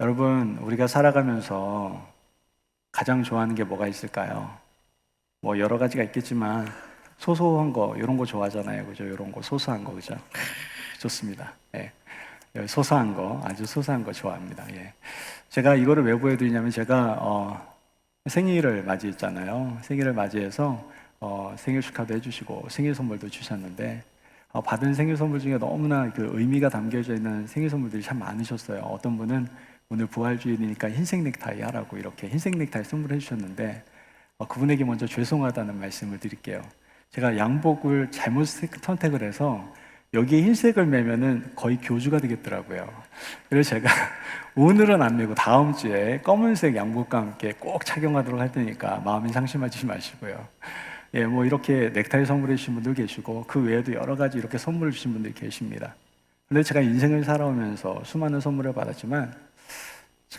여러분, 우리가 살아가면서 가장 좋아하는 게 뭐가 있을까요? 뭐 여러 가지가 있겠지만 소소한 거, 이런 거 좋아하잖아요. 그죠? 이런 거, 소소한 거, 그죠? 좋습니다. 예. 소소한 거, 아주 소소한 거 좋아합니다. 예. 제가 이거를 왜 보여드리냐면 제가 생일을 맞이했잖아요. 생일을 맞이해서 생일 축하도 해주시고 생일 선물도 주셨는데 받은 생일 선물 중에 너무나 그 의미가 담겨져 있는 생일 선물들이 참 많으셨어요. 어떤 분은 오늘 부활주일이니까 흰색 넥타이 하라고 이렇게 흰색 넥타이 선물해 주셨는데 그분에게 먼저 죄송하다는 말씀을 드릴게요. 제가 양복을 잘못 선택을 해서 여기에 흰색을 매면은 거의 교주가 되겠더라고요. 그래서 제가 오늘은 안 매고 다음 주에 검은색 양복과 함께 꼭 착용하도록 할 테니까 마음에 상심하지 마시고요. 예, 뭐 이렇게 넥타이 선물해 주신 분도 계시고 그 외에도 여러 가지 이렇게 선물을 주신 분들이 계십니다. 근데 제가 인생을 살아오면서 수많은 선물을 받았지만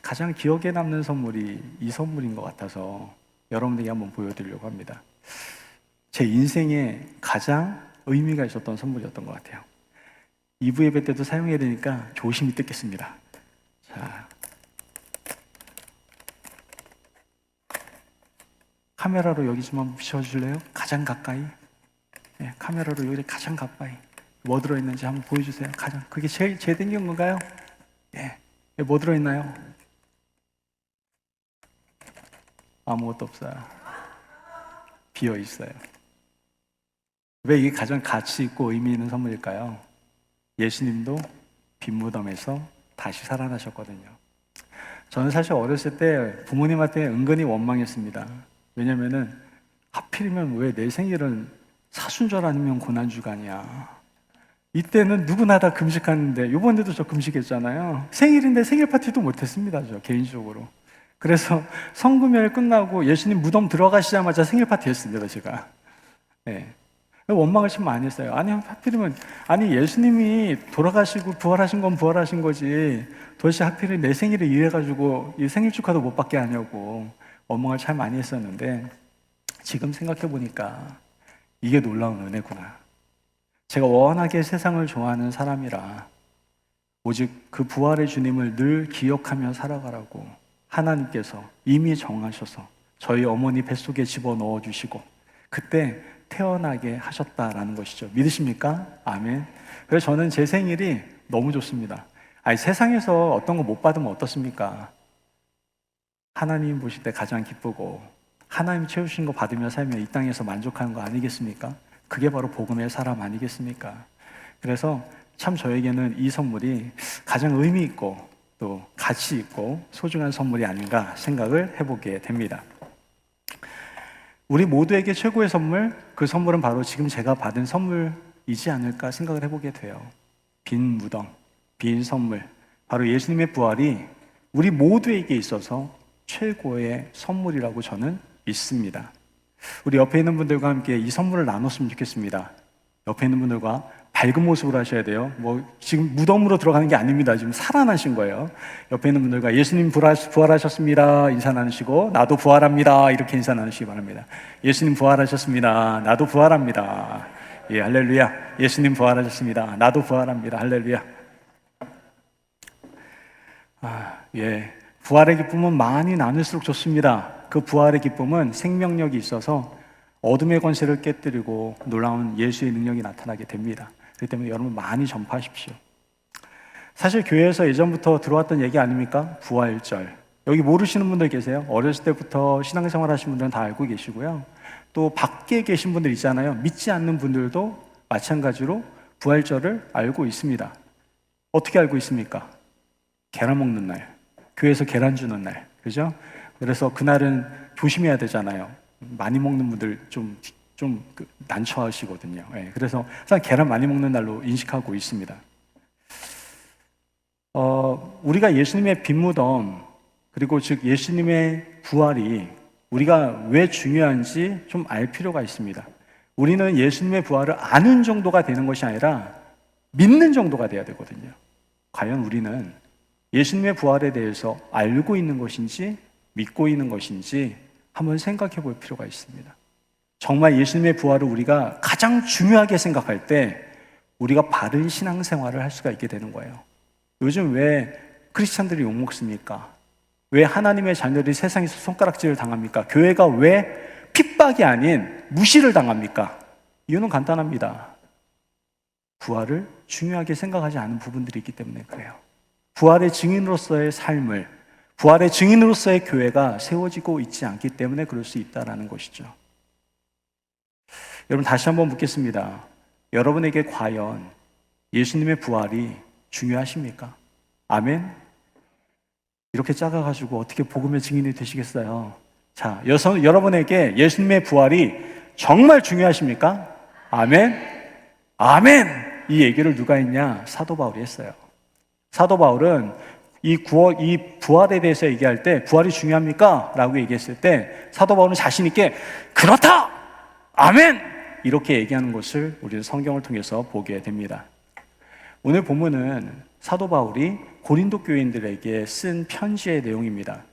가장 기억에 남는 선물이 이 선물인 것 같아서 여러분들에게 한번 보여드리려고 합니다. 제 인생에 가장 의미가 있었던 선물이었던 것 같아요. 2부 예배 때도 사용해야 되니까 조심히 뜯겠습니다. 자, 카메라로 여기 좀 한번 비춰주실래요? 가장 가까이. 네, 카메라로 여기 가장 가까이. 뭐 들어있는지 한번 보여주세요. 가장 그게 제일 땡긴 건가요? 예. 뭐 들어있나요? 아무것도 없어요. 비어 있어요. 왜 이게 가장 가치 있고 의미 있는 선물일까요? 예수님도 빈 무덤에서 다시 살아나셨거든요. 저는 사실 어렸을 때 부모님한테 은근히 원망했습니다. 왜냐면은 하필이면 왜 내 생일은 사순절 아니면 고난주간이야. 이때는 누구나 다 금식하는데 이번에도 저 금식했잖아요. 생일인데 생일 파티도 못했습니다. 저 개인적으로. 그래서 성금요일 끝나고 예수님 무덤 들어가시자마자 생일 파티 했습니다. 제가. 네. 원망을 참 많이 했어요. 아니 하필이면 아니 예수님이 돌아가시고 부활하신 건 부활하신 거지 도대체 하필이면 내 생일을 이래가지고 이 생일 축하도 못 받게 하냐고 원망을 참 많이 했었는데 지금 생각해 보니까 이게 놀라운 은혜구나. 제가 워낙에 세상을 좋아하는 사람이라 오직 그 부활의 주님을 늘 기억하며 살아가라고 하나님께서 이미 정하셔서 저희 어머니 뱃속에 집어넣어 주시고 그때 태어나게 하셨다라는 것이죠. 믿으십니까? 아멘. 그래서 저는 제 생일이 너무 좋습니다. 아니, 세상에서 어떤 거 못 받으면 어떻습니까? 하나님 보실 때 가장 기쁘고 하나님 채우신 거 받으며 살면 이 땅에서 만족하는 거 아니겠습니까? 그게 바로 복음의 사람 아니겠습니까? 그래서 참 저에게는 이 선물이 가장 의미 있고 또 가치 있고 소중한 선물이 아닌가 생각을 해보게 됩니다. 우리 모두에게 최고의 선물, 그 선물은 바로 지금 제가 받은 선물이지 않을까 생각을 해보게 돼요. 빈 무덤, 빈 선물, 바로 예수님의 부활이 우리 모두에게 있어서 최고의 선물이라고 저는 믿습니다. 우리 옆에 있는 분들과 함께 이 선물을 나눴으면 좋겠습니다. 옆에 있는 분들과 밝은 모습으로 하셔야 돼요. 뭐 지금 무덤으로 들어가는 게 아닙니다. 지금 살아나신 거예요. 옆에 있는 분들과 예수님 부활하셨습니다. 인사 나누시고 나도 부활합니다. 이렇게 인사 나누시기 바랍니다. 예수님 부활하셨습니다. 나도 부활합니다. 예, 할렐루야. 예수님 부활하셨습니다. 나도 부활합니다. 할렐루야. 예. 부활의 기쁨은 많이 나눌수록 좋습니다. 그 부활의 기쁨은 생명력이 있어서 어둠의 권세를 깨뜨리고 놀라운 예수의 능력이 나타나게 됩니다. 그렇기 때문에 여러분 많이 전파하십시오. 사실 교회에서 예전부터 들어왔던 얘기 아닙니까? 부활절. 여기 모르시는 분들 계세요? 어렸을 때부터 신앙생활 하신 분들은 다 알고 계시고요. 또 밖에 계신 분들 있잖아요. 믿지 않는 분들도 마찬가지로 부활절을 알고 있습니다. 어떻게 알고 있습니까? 계란 먹는 날. 교회에서 계란 주는 날. 그죠? 그래서 그날은 조심해야 되잖아요. 많이 먹는 분들 좀 난처하시거든요. 예, 그래서 항상 계란 많이 먹는 날로 인식하고 있습니다. 우리가 예수님의 빈 무덤, 그리고 즉 예수님의 부활이 우리가 왜 중요한지 좀 알 필요가 있습니다. 우리는 예수님의 부활을 아는 정도가 되는 것이 아니라 믿는 정도가 돼야 되거든요. 과연 우리는 예수님의 부활에 대해서 알고 있는 것인지 믿고 있는 것인지 한번 생각해 볼 필요가 있습니다. 정말 예수님의 부활을 우리가 가장 중요하게 생각할 때 우리가 바른 신앙생활을 할 수가 있게 되는 거예요. 요즘 왜 크리스찬들이 욕먹습니까? 왜 하나님의 자녀들이 세상에서 손가락질을 당합니까? 교회가 왜 핍박이 아닌 무시를 당합니까? 이유는 간단합니다. 부활을 중요하게 생각하지 않은 부분들이 있기 때문에 그래요. 부활의 증인으로서의 삶을, 부활의 증인으로서의 교회가 세워지고 있지 않기 때문에 그럴 수 있다는 것이죠. 여러분, 다시 한번 묻겠습니다. 여러분에게 과연 예수님의 부활이 중요하십니까? 아멘? 이렇게 작아가지고 어떻게 복음의 증인이 되시겠어요? 자, 여러분에게 예수님의 부활이 정말 중요하십니까? 아멘? 아멘! 이 얘기를 누가 했냐? 사도 바울이 했어요. 사도 바울은 이 부활에 대해서 얘기할 때 부활이 중요합니까? 라고 얘기했을 때 사도 바울은 자신 있게 그렇다! 아멘! 이렇게 얘기하는 것을 우리는 성경을 통해서 보게 됩니다. 오늘 본문은 사도 바울이 고린도 교인들에게 쓴 편지의 내용입니다.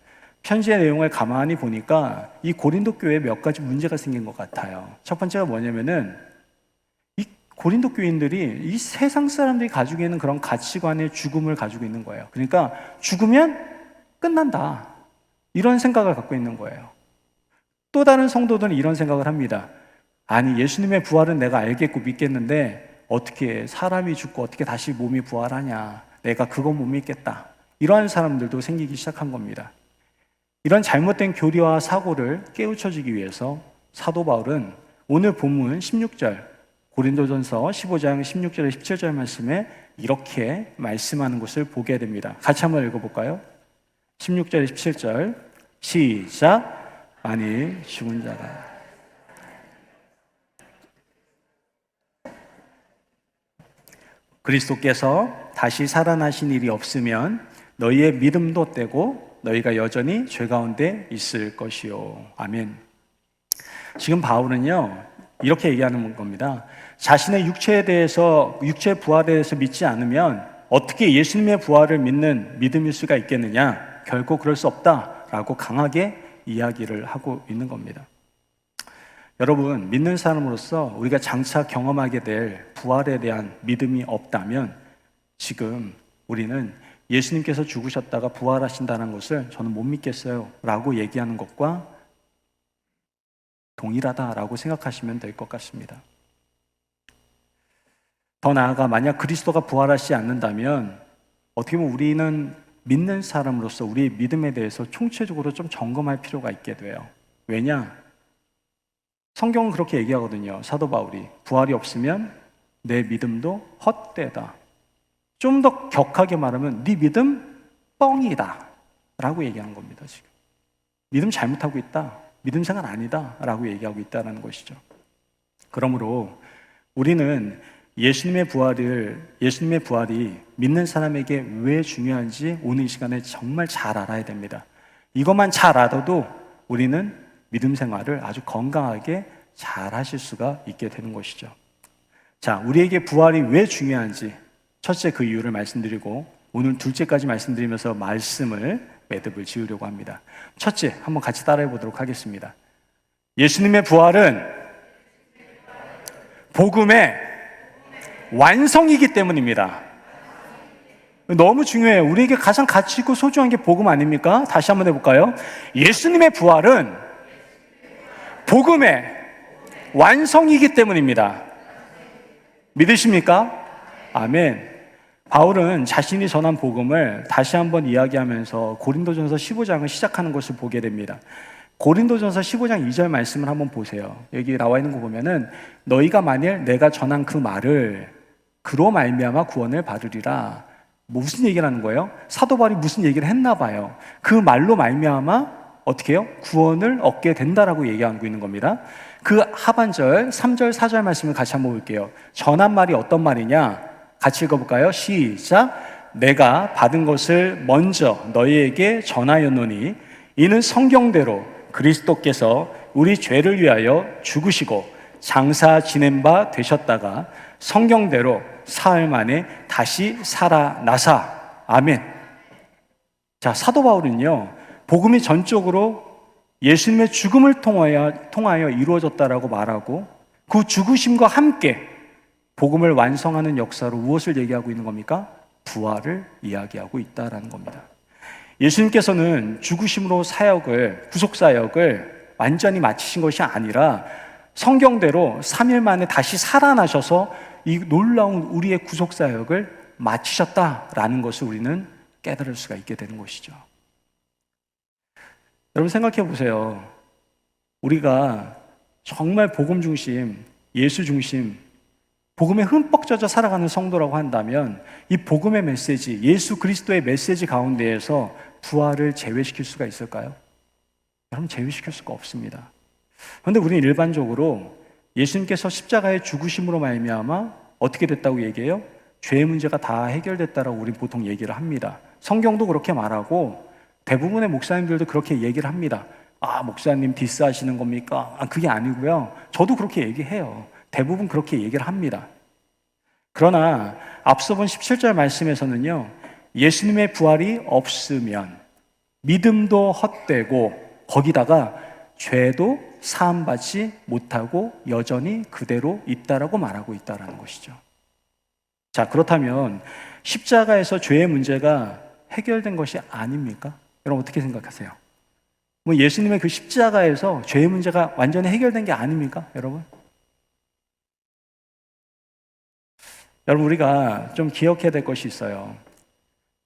편지의 내용을 가만히 보니까 이 고린도 교회에 몇 가지 문제가 생긴 것 같아요. 첫 번째가 뭐냐면은 이 고린도 교인들이 이 세상 사람들이 가지고 있는 그런 가치관의 죽음을 가지고 있는 거예요. 그러니까 죽으면 끝난다, 이런 생각을 갖고 있는 거예요. 또 다른 성도들은 이런 생각을 합니다. 아니, 예수님의 부활은 내가 알겠고 믿겠는데 어떻게 사람이 죽고 어떻게 다시 몸이 부활하냐, 내가 그건 못 믿겠다, 이러한 사람들도 생기기 시작한 겁니다. 이런 잘못된 교리와 사고를 깨우쳐주기 위해서 사도 바울은 오늘 본문 16절, 고린도전서 15장 16절에 17절 말씀에 이렇게 말씀하는 것을 보게 됩니다. 같이 한번 읽어볼까요? 16절에 17절 시작. 아니, 죽은 자가 그리스도께서 다시 살아나신 일이 없으면 너희의 믿음도 떼고 너희가 여전히 죄 가운데 있을 것이요. 아멘. 지금 바울은요, 이렇게 얘기하는 겁니다. 자신의 육체에 대해서, 육체의 부활에 대해서 믿지 않으면 어떻게 예수님의 부활을 믿는 믿음일 수가 있겠느냐? 결코 그럴 수 없다라고 강하게 이야기를 하고 있는 겁니다. 여러분, 믿는 사람으로서 우리가 장차 경험하게 될 부활에 대한 믿음이 없다면 지금 우리는 예수님께서 죽으셨다가 부활하신다는 것을 저는 못 믿겠어요 라고 얘기하는 것과 동일하다라고 생각하시면 될 것 같습니다. 더 나아가 만약 그리스도가 부활하시지 않는다면 어떻게 보면 우리는 믿는 사람으로서 우리의 믿음에 대해서 총체적으로 좀 점검할 필요가 있게 돼요. 왜냐? 성경은 그렇게 얘기하거든요. 사도 바울이 부활이 없으면 내 믿음도 헛되다. 좀 더 격하게 말하면 네 믿음 뻥이다 라고 얘기하는 겁니다. 지금 믿음 잘못하고 있다, 믿음 생활 아니다 라고 얘기하고 있다는 것이죠. 그러므로 우리는 예수님의 부활이 믿는 사람에게 왜 중요한지 오늘 이 시간에 정말 잘 알아야 됩니다. 이것만 잘 알아도 우리는 믿음 생활을 아주 건강하게 잘 하실 수가 있게 되는 것이죠. 자, 우리에게 부활이 왜 중요한지 첫째 그 이유를 말씀드리고 오늘 둘째까지 말씀드리면서 말씀을 매듭을 지으려고 합니다. 첫째, 한번 같이 따라해 보도록 하겠습니다. 예수님의 부활은 복음의 완성이기 때문입니다. 너무 중요해요. 우리에게 가장 가치 있고 소중한 게 복음 아닙니까? 다시 한번 해볼까요? 예수님의 부활은 복음의 완성이기 때문입니다. 믿으십니까? 아멘. 바울은 자신이 전한 복음을 다시 한번 이야기하면서 고린도전서 15장을 시작하는 것을 보게 됩니다. 고린도전서 15장 2절 말씀을 한번 보세요. 여기 나와 있는 거 보면은 너희가 만일 내가 전한 그 말을 그로 말미암아 구원을 받으리라. 무슨 얘기를 하는 거예요? 사도 바울이 무슨 얘기를 했나 봐요. 그 말로 말미암아 어떻게 해요? 구원을 얻게 된다라고 얘기하고 있는 겁니다. 그 하반절 3절 4절 말씀을 같이 한번 볼게요. 전한 말이 어떤 말이냐? 같이 읽어볼까요? 시작. 내가 받은 것을 먼저 너희에게 전하였노니 이는 성경대로 그리스도께서 우리 죄를 위하여 죽으시고 장사 지낸 바 되셨다가 성경대로 사흘 만에 다시 살아나사. 아멘. 자, 사도 바울은요, 복음이 전적으로 예수님의 죽음을 통하여 이루어졌다라고 말하고 그 죽으심과 함께 복음을 완성하는 역사로 무엇을 얘기하고 있는 겁니까? 부활을 이야기하고 있다라는 겁니다. 예수님께서는 죽으심으로 구속 사역을 완전히 마치신 것이 아니라 성경대로 3일 만에 다시 살아나셔서 이 놀라운 우리의 구속 사역을 마치셨다라는 것을 우리는 깨달을 수가 있게 되는 것이죠. 여러분 생각해 보세요. 우리가 정말 복음 중심, 예수 중심, 복음에 흠뻑 젖어 살아가는 성도라고 한다면 이 복음의 메시지, 예수 그리스도의 메시지 가운데에서 부활을 제외시킬 수가 있을까요? 여러분 제외시킬 수가 없습니다. 그런데 우리는 일반적으로 예수님께서 십자가의 죽으심으로 말미암아 어떻게 됐다고 얘기해요? 죄의 문제가 다 해결됐다라고 우리 보통 얘기를 합니다. 성경도 그렇게 말하고 대부분의 목사님들도 그렇게 얘기를 합니다. 아, 목사님 디스하시는 겁니까? 그게 아니고요. 저도 그렇게 얘기해요. 대부분 그렇게 얘기를 합니다. 그러나 앞서 본 17절 말씀에서는요, 예수님의 부활이 없으면 믿음도 헛되고 거기다가 죄도 사함받지 못하고 여전히 그대로 있다라고 말하고 있다라는 것이죠. 자, 그렇다면 십자가에서 죄의 문제가 해결된 것이 아닙니까? 여러분 어떻게 생각하세요? 뭐 예수님의 그 십자가에서 죄의 문제가 완전히 해결된 게 아닙니까? 여러분? 여러분 우리가 좀 기억해야 될 것이 있어요.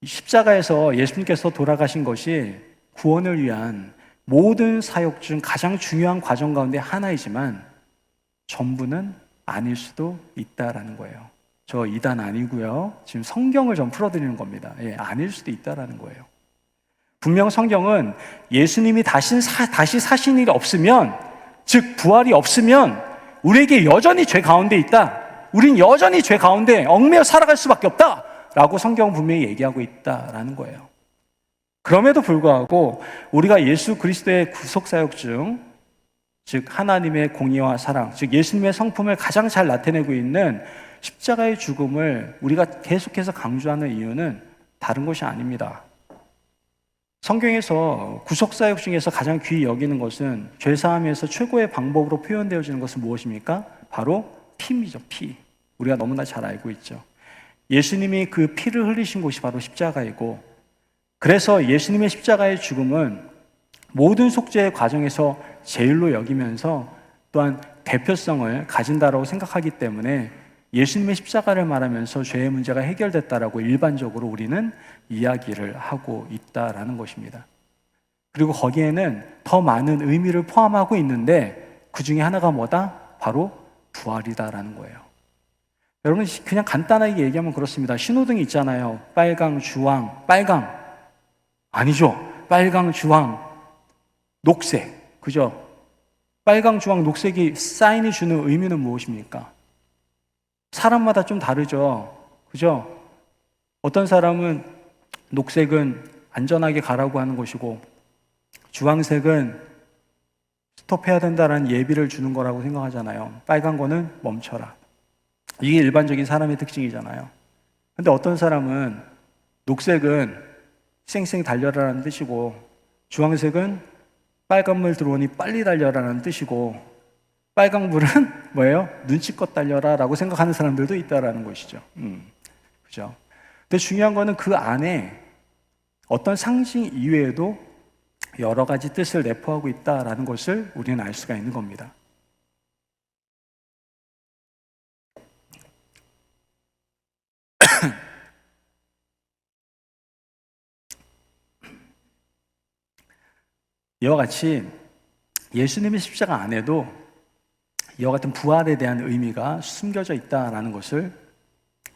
이 십자가에서 예수님께서 돌아가신 것이 구원을 위한 모든 사역 중 가장 중요한 과정 가운데 하나이지만 전부는 아닐 수도 있다라는 거예요. 저 이단 아니고요. 지금 성경을 좀 풀어드리는 겁니다. 아닐 수도 있다라는 거예요. 분명 성경은 예수님이 다시 사신 일이 없으면, 즉 부활이 없으면 우리에게 여전히 죄 가운데 있다. 우린 여전히 죄 가운데 얽매여 살아갈 수밖에 없다. 라고 성경은 분명히 얘기하고 있다라는 거예요. 그럼에도 불구하고 우리가 예수 그리스도의 구속사역 중, 즉 하나님의 공의와 사랑, 즉 예수님의 성품을 가장 잘 나타내고 있는 십자가의 죽음을 우리가 계속해서 강조하는 이유는 다른 것이 아닙니다. 성경에서 구속사역 중에서 가장 귀히 여기는 것은 죄사함에서 최고의 방법으로 표현되어지는 것은 무엇입니까? 바로 피입니다. 피. 우리가 너무나 잘 알고 있죠. 예수님이 그 피를 흘리신 곳이 바로 십자가이고, 그래서 예수님의 십자가의 죽음은 모든 속죄의 과정에서 제일로 여기면서 또한 대표성을 가진다라고 생각하기 때문에 예수님의 십자가를 말하면서 죄의 문제가 해결됐다라고 일반적으로 우리는 이야기를 하고 있다라는 것입니다. 그리고 거기에는 더 많은 의미를 포함하고 있는데 그 중에 하나가 뭐다? 바로 부활이다라는 거예요. 여러분 그냥 간단하게 얘기하면 그렇습니다. 신호등이 있잖아요. 빨강, 주황, 빨강 아니죠. 빨강, 주황, 녹색, 그죠? 빨강, 주황, 녹색이 사인이 주는 의미는 무엇입니까? 사람마다 좀 다르죠. 그죠? 어떤 사람은 녹색은 안전하게 가라고 하는 것이고, 주황색은 스톱해야 된다는 예비를 주는 거라고 생각하잖아요. 빨간 거는 멈춰라. 이게 일반적인 사람의 특징이잖아요. 근데 어떤 사람은 녹색은 쌩쌩 달려라라는 뜻이고, 주황색은 빨간불 들어오니 빨리 달려라라는 뜻이고, 빨강불은 뭐예요? 눈치껏 달려라 라고 생각하는 사람들도 있다라는 것이죠. 그죠? 근데 중요한 거는 그 안에 어떤 상징 이외에도 여러 가지 뜻을 내포하고 있다라는 것을 우리는 알 수가 있는 겁니다. 이와 같이 예수님의 십자가 안에도 이와 같은 부활에 대한 의미가 숨겨져 있다라는 것을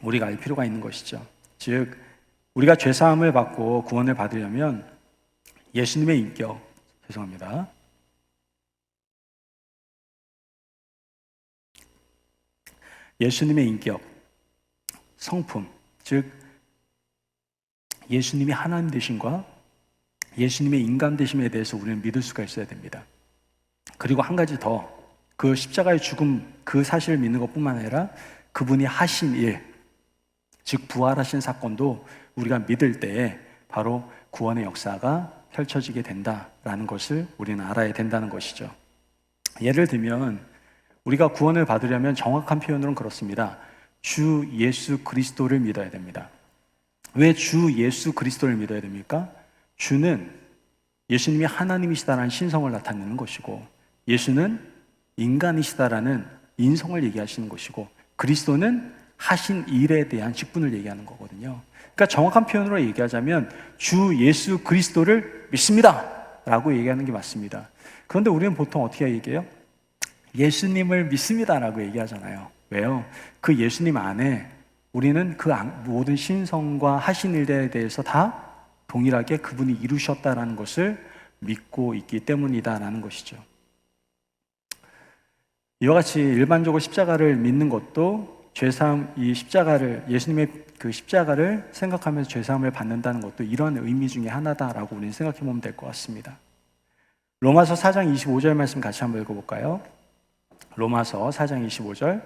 우리가 알 필요가 있는 것이죠. 즉 우리가 죄사함을 받고 구원을 받으려면 예수님의 인격, 죄송합니다. 예수님의 인격, 성품, 즉 예수님이 하나님 되심과 예수님의 인간 되심에 대해서 우리는 믿을 수가 있어야 됩니다. 그리고 한 가지 더, 그 십자가의 죽음 그 사실을 믿는 것뿐만 아니라 그분이 하신 일, 즉 부활하신 사건도 우리가 믿을 때에 바로 구원의 역사가 펼쳐지게 된다라는 것을 우리는 알아야 된다는 것이죠. 예를 들면 우리가 구원을 받으려면 정확한 표현으로는 그렇습니다. 주 예수 그리스도를 믿어야 됩니다. 왜 주 예수 그리스도를 믿어야 됩니까? 주는 예수님이 하나님이시다라는 신성을 나타내는 것이고, 예수는 인간이시다라는 인성을 얘기하시는 것이고, 그리스도는 하신 일에 대한 직분을 얘기하는 거거든요. 그러니까 정확한 표현으로 얘기하자면 주 예수 그리스도를 믿습니다 라고 얘기하는 게 맞습니다. 그런데 우리는 보통 어떻게 얘기해요? 예수님을 믿습니다 라고 얘기하잖아요. 왜요? 그 예수님 안에 우리는 그 모든 신성과 하신 일에 대해서 다 동일하게 그분이 이루셨다라는 것을 믿고 있기 때문이다라는 것이죠. 이와 같이 일반적으로 십자가를 믿는 것도 죄사함, 이 십자가를, 예수님의 그 십자가를 생각하면서 죄사함을 받는다는 것도 이런 의미 중에 하나다라고 우리는 생각해 보면 될 것 같습니다. 로마서 4장 25절 말씀 같이 한번 읽어볼까요? 로마서 4장 25절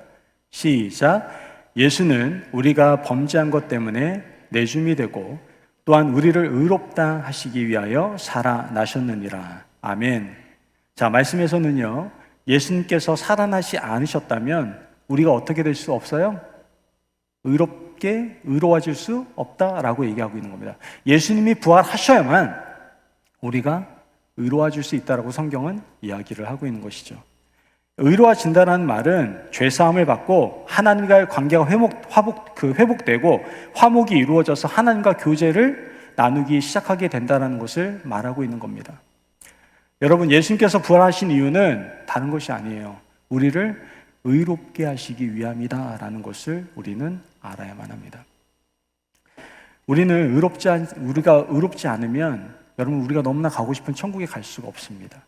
시작. 예수는 우리가 범죄한 것 때문에 내줌이 되고 또한 우리를 의롭다 하시기 위하여 살아나셨느니라. 아멘. 자, 말씀에서는요, 예수님께서 살아나시 않으셨다면 우리가 어떻게 될 수 없어요? 의로워질 수 없다라고 얘기하고 있는 겁니다. 예수님이 부활하셔야만 우리가 의로워질 수 있다라고 성경은 이야기를 하고 있는 것이죠. 의로워진다는 말은 죄사함을 받고 하나님과의 관계가 회복되고 화목이 이루어져서 하나님과 교제를 나누기 시작하게 된다는 것을 말하고 있는 겁니다. 여러분, 예수님께서 부활하신 이유는 다른 것이 아니에요. 우리를 의롭게 하시기 위함이다라는 것을 우리는 알아야만 합니다. 우리가 의롭지 않으면 여러분, 우리가 너무나 가고 싶은 천국에 갈 수가 없습니다.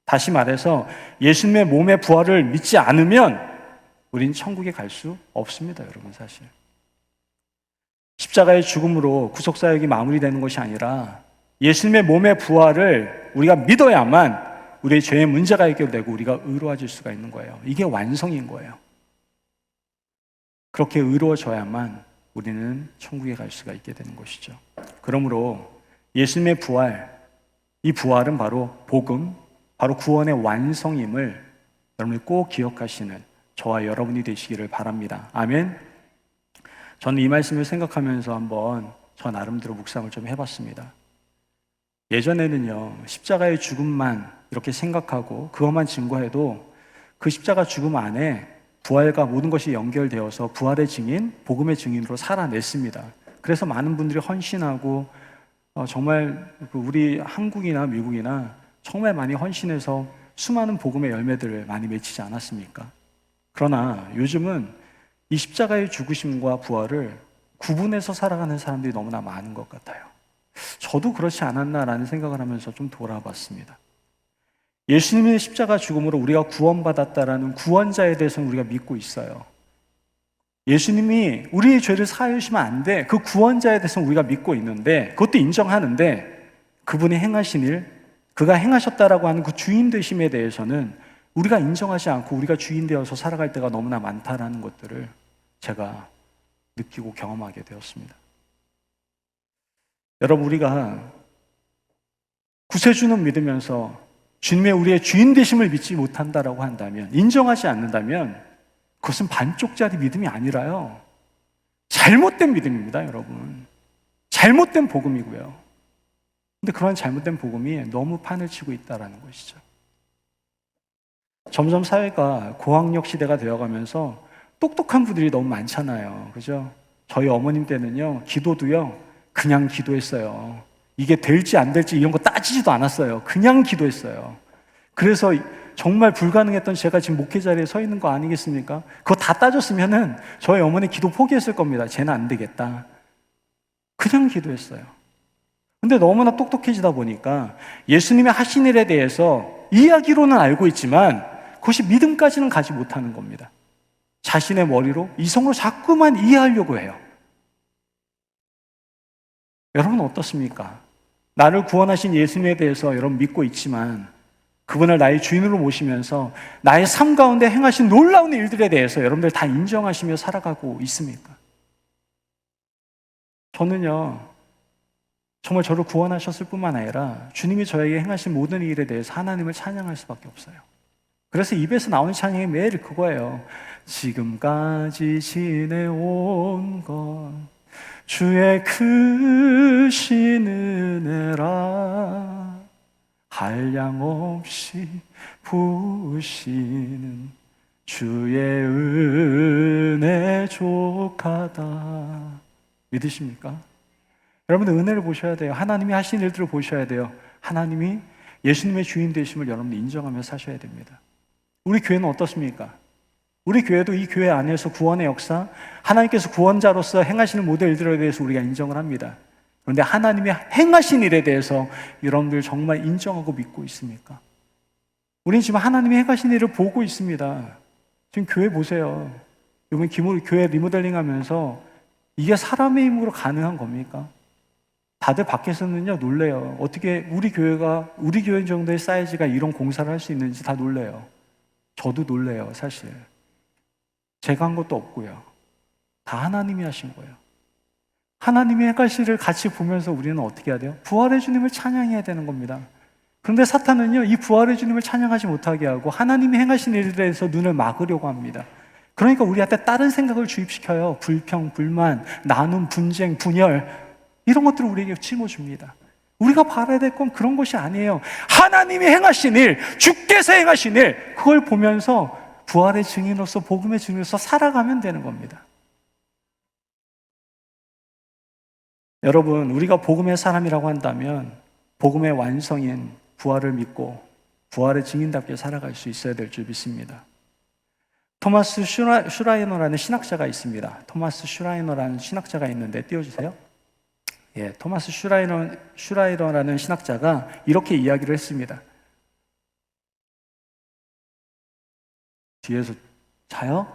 다시 말해서 예수님의 몸의 부활을 믿지 않으면 우리는 천국에 갈 수 없습니다. 여러분, 사실 십자가의 죽음으로 구속사역이 마무리되는 것이 아니라 예수님의 몸의 부활을 우리가 믿어야만 우리의 죄의 문제가 해결되고 우리가 의로워질 수가 있는 거예요. 이게 완성인 거예요. 그렇게 의로워져야만 우리는 천국에 갈 수가 있게 되는 것이죠. 그러므로 예수님의 부활, 이 부활은 바로 복음, 바로 구원의 완성임을 여러분이 꼭 기억하시는 저와 여러분이 되시기를 바랍니다. 아멘. 저는 이 말씀을 생각하면서 한번 저 나름대로 묵상을 좀 해봤습니다. 예전에는요, 십자가의 죽음만 이렇게 생각하고 그것만 증거해도 그 십자가 죽음 안에 부활과 모든 것이 연결되어서 부활의 증인, 복음의 증인으로 살아냈습니다. 그래서 많은 분들이 헌신하고 정말 우리 한국이나 미국이나 정말 많이 헌신해서 수많은 복음의 열매들을 많이 맺히지 않았습니까? 그러나 요즘은 이 십자가의 죽으심과 부활을 구분해서 살아가는 사람들이 너무나 많은 것 같아요. 저도 그렇지 않았나라는 생각을 하면서 좀 돌아봤습니다. 예수님의 십자가 죽음으로 우리가 구원받았다라는 구원자에 대해서는 우리가 믿고 있어요. 예수님이 우리의 죄를 사하여 주시면 안 돼. 그 구원자에 대해서는 우리가 믿고 있는데, 그것도 인정하는데, 그분이 행하신 일, 그가 행하셨다라고 하는 그 주인 되심에 대해서는 우리가 인정하지 않고 우리가 주인 되어서 살아갈 때가 너무나 많다라는 것들을 제가 느끼고 경험하게 되었습니다. 여러분, 우리가 구세주는 믿으면서 주님의 우리의 주인 되심을 믿지 못한다라고 한다면, 인정하지 않는다면 그것은 반쪽짜리 믿음이 아니라요, 잘못된 믿음입니다. 여러분, 잘못된 복음이고요. 근데 그런 잘못된 복음이 너무 판을 치고 있다는 것이죠. 점점 사회가 고학력 시대가 되어가면서 똑똑한 분들이 너무 많잖아요. 그죠? 저희 어머님 때는요, 기도도요, 그냥 기도했어요. 이게 될지 안 될지 이런 거 따지지도 않았어요. 그냥 기도했어요. 그래서 정말 불가능했던 제가 지금 목회 자리에 서 있는 거 아니겠습니까? 그거 다 따졌으면은 저희 어머니 기도 포기했을 겁니다. 쟤는 안 되겠다. 그냥 기도했어요. 근데 너무나 똑똑해지다 보니까 예수님의 하신 일에 대해서 이야기로는 알고 있지만 그것이 믿음까지는 가지 못하는 겁니다. 자신의 머리로 이성으로 자꾸만 이해하려고 해요. 여러분은 어떻습니까? 나를 구원하신 예수님에 대해서 여러분 믿고 있지만 그분을 나의 주인으로 모시면서 나의 삶 가운데 행하신 놀라운 일들에 대해서 여러분들 다 인정하시며 살아가고 있습니까? 저는요, 정말 저를 구원하셨을 뿐만 아니라 주님이 저에게 행하신 모든 일에 대해서 하나님을 찬양할 수밖에 없어요. 그래서 입에서 나오는 찬양이 매일 그거예요. 지금까지 지내온 것 주의 크신 은혜라 한량없이 부으시는 주의 은혜 족하다. 믿으십니까? 여러분들 은혜를 보셔야 돼요. 하나님이 하신 일들을 보셔야 돼요. 하나님이 예수님의 주인 되심을 여러분들 인정하며 사셔야 됩니다. 우리 교회는 어떻습니까? 우리 교회도 이 교회 안에서 구원의 역사, 하나님께서 구원자로서 행하시는 모든 일들에 대해서 우리가 인정을 합니다. 그런데 하나님이 행하신 일에 대해서 여러분들 정말 인정하고 믿고 있습니까? 우리는 지금 하나님이 행하신 일을 보고 있습니다. 지금 교회 보세요. 이번 교회 리모델링 하면서 이게 사람의 힘으로 가능한 겁니까? 다들 밖에서는요 놀래요. 어떻게 우리 교회 정도의 사이즈가 이런 공사를 할 수 있는지 다 놀래요. 저도 놀래요, 사실. 제가 한 것도 없고요. 다 하나님이 하신 거예요. 하나님의 행하신 일을 같이 보면서 우리는 어떻게 해야 돼요? 부활의 주님을 찬양해야 되는 겁니다. 그런데 사탄은요, 이 부활의 주님을 찬양하지 못하게 하고 하나님이 행하신 일에 대해서 눈을 막으려고 합니다. 그러니까 우리한테 다른 생각을 주입시켜요. 불평, 불만, 나눔, 분쟁, 분열, 이런 것들을 우리에게 심어줍니다. 우리가 바라야 될 건 그런 것이 아니에요. 하나님이 행하신 일, 주께서 행하신 일, 그걸 보면서 부활의 증인으로서, 복음의 증인으로서 살아가면 되는 겁니다. 여러분, 우리가 복음의 사람이라고 한다면 복음의 완성인 부활을 믿고 부활의 증인답게 살아갈 수 있어야 될 줄 믿습니다. 토마스 슈라이너라는 신학자가 있습니다. 토마스 슈라이너라는 신학자가 있는데 띄워주세요. 예, 토마스 슈라이너라는 신학자가 이렇게 이야기를 했습니다. 뒤에서 자요?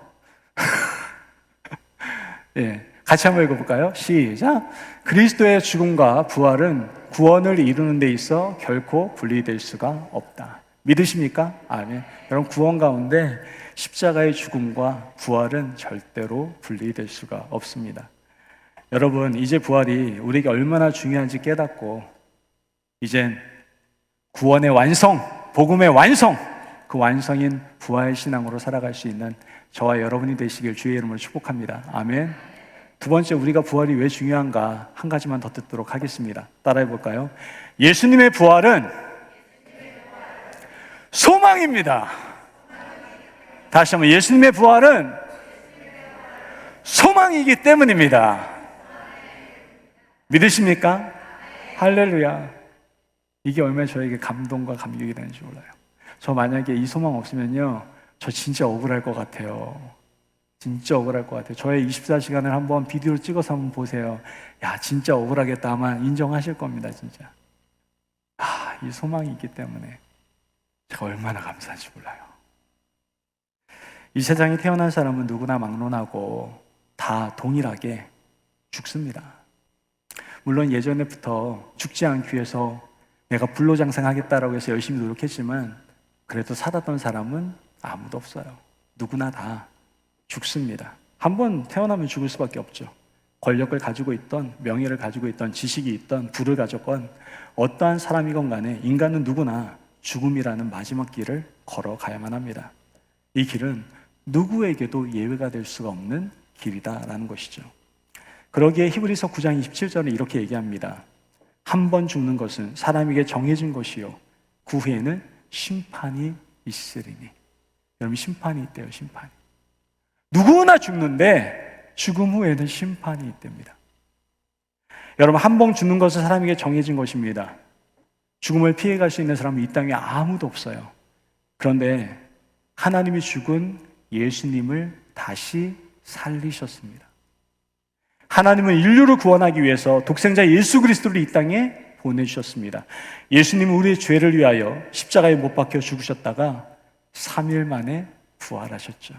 예, 같이 한번 읽어볼까요? 시작! 그리스도의 죽음과 부활은 구원을 이루는 데 있어 결코 분리될 수가 없다. 믿으십니까? 아멘. 여러분, 구원 가운데 십자가의 죽음과 부활은 절대로 분리될 수가 없습니다. 여러분, 이제 부활이 우리에게 얼마나 중요한지 깨닫고 이젠 구원의 완성, 복음의 완성, 그 완성인 부활 신앙으로 살아갈 수 있는 저와 여러분이 되시길 주의 이름으로 축복합니다. 아멘. 두 번째, 우리가 부활이 왜 중요한가 한 가지만 더 듣도록 하겠습니다. 따라해 볼까요? 예수님의 부활은 소망입니다. 다시 한번, 예수님의 부활은 소망이기 때문입니다. 믿으십니까? 할렐루야. 이게 얼마나 저에게 감동과 감격이 되는지 몰라요. 저 만약에 이 소망 없으면요, 저 진짜 억울할 것 같아요. 진짜 억울할 것 같아요. 저의 24시간을 한번 비디오로 찍어서 한번 보세요. 야, 진짜 억울하겠다 아마 인정하실 겁니다, 진짜. 이 소망이 있기 때문에 제가 얼마나 감사한지 몰라요. 이 세상에 태어난 사람은 누구나 막론하고 다 동일하게 죽습니다. 물론 예전에부터 죽지 않기 위해서 내가 불로장생하겠다라고 해서 열심히 노력했지만 그래도 살았던 사람은 아무도 없어요. 누구나 다 죽습니다. 한번 태어나면 죽을 수밖에 없죠. 권력을 가지고 있던, 명예를 가지고 있던, 지식이 있던, 부를 가졌건 어떠한 사람이건 간에 인간은 누구나 죽음이라는 마지막 길을 걸어가야만 합니다. 이 길은 누구에게도 예외가 될 수가 없는 길이다라는 것이죠. 그러기에 히브리서 9장 27절에 이렇게 얘기합니다. 한 번 죽는 것은 사람에게 정해진 것이요 그 후에는 심판이 있으리니. 여러분, 심판이 있대요. 심판이. 누구나 죽는데 죽음 후에는 심판이 있답니다. 여러분, 한 번 죽는 것은 사람에게 정해진 것입니다. 죽음을 피해갈 수 있는 사람은 이 땅에 아무도 없어요. 그런데 하나님이 죽은 예수님을 다시 살리셨습니다. 하나님은 인류를 구원하기 위해서 독생자 예수 그리스도를 이 땅에 보내주셨습니다. 예수님은 우리의 죄를 위하여 십자가에 못 박혀 죽으셨다가 3일 만에 부활하셨죠.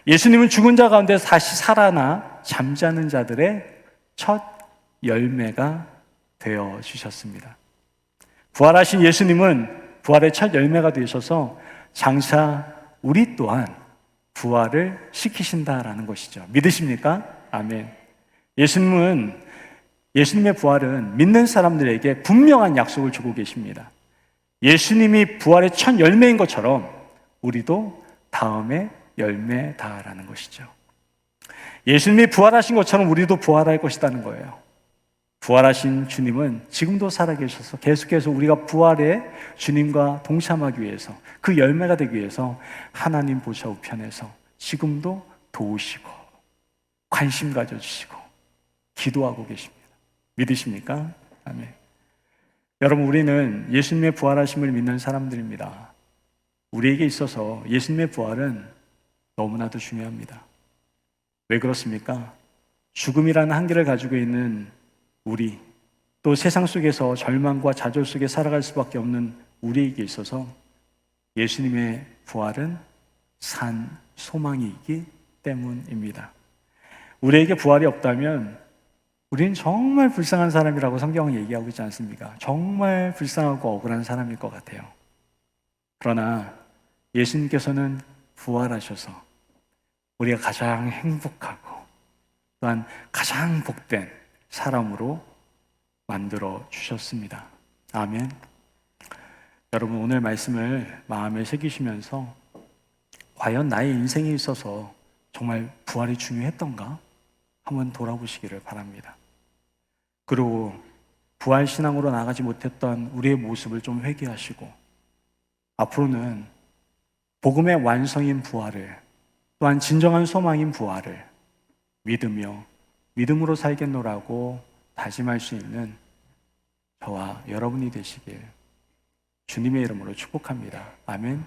예수님은 죽은 자 가운데 다시 살아나 잠자는 자들의 첫 열매가 되어주셨습니다. 부활하신 예수님은 부활의 첫 열매가 되셔서 장차 우리 또한 부활을 시키신다라는 것이죠. 믿으십니까? 아멘. 예수님의 부활은 믿는 사람들에게 분명한 약속을 주고 계십니다. 예수님이 부활의 첫 열매인 것처럼 우리도 다음에 열매다라는 것이죠. 예수님이 부활하신 것처럼 우리도 부활할 것이라는 거예요. 부활하신 주님은 지금도 살아계셔서 계속해서 우리가 부활의 주님과 동참하기 위해서, 그 열매가 되기 위해서 하나님 보좌 우편에서 지금도 도우시고 관심 가져주시고 기도하고 계십니다. 믿으십니까? 아멘. 여러분, 우리는 예수님의 부활하심을 믿는 사람들입니다. 우리에게 있어서 예수님의 부활은 너무나도 중요합니다. 왜 그렇습니까? 죽음이라는 한계를 가지고 있는 우리, 또 세상 속에서 절망과 좌절 속에 살아갈 수밖에 없는 우리에게 있어서 예수님의 부활은 산 소망이기 때문입니다. 우리에게 부활이 없다면 우리는 정말 불쌍한 사람이라고 성경은 얘기하고 있지 않습니까? 정말 불쌍하고 억울한 사람일 것 같아요. 그러나 예수님께서는 부활하셔서 우리가 가장 행복하고 또한 가장 복된 사람으로 만들어 주셨습니다. 아멘. 여러분, 오늘 말씀을 마음에 새기시면서 과연 나의 인생에 있어서 정말 부활이 중요했던가? 한번 돌아보시기를 바랍니다. 그리고 부활신앙으로 나가지 못했던 우리의 모습을 좀 회개하시고 앞으로는 복음의 완성인 부활을, 또한 진정한 소망인 부활을 믿으며 믿음으로 살겠노라고 다짐할 수 있는 저와 여러분이 되시길 주님의 이름으로 축복합니다. 아멘.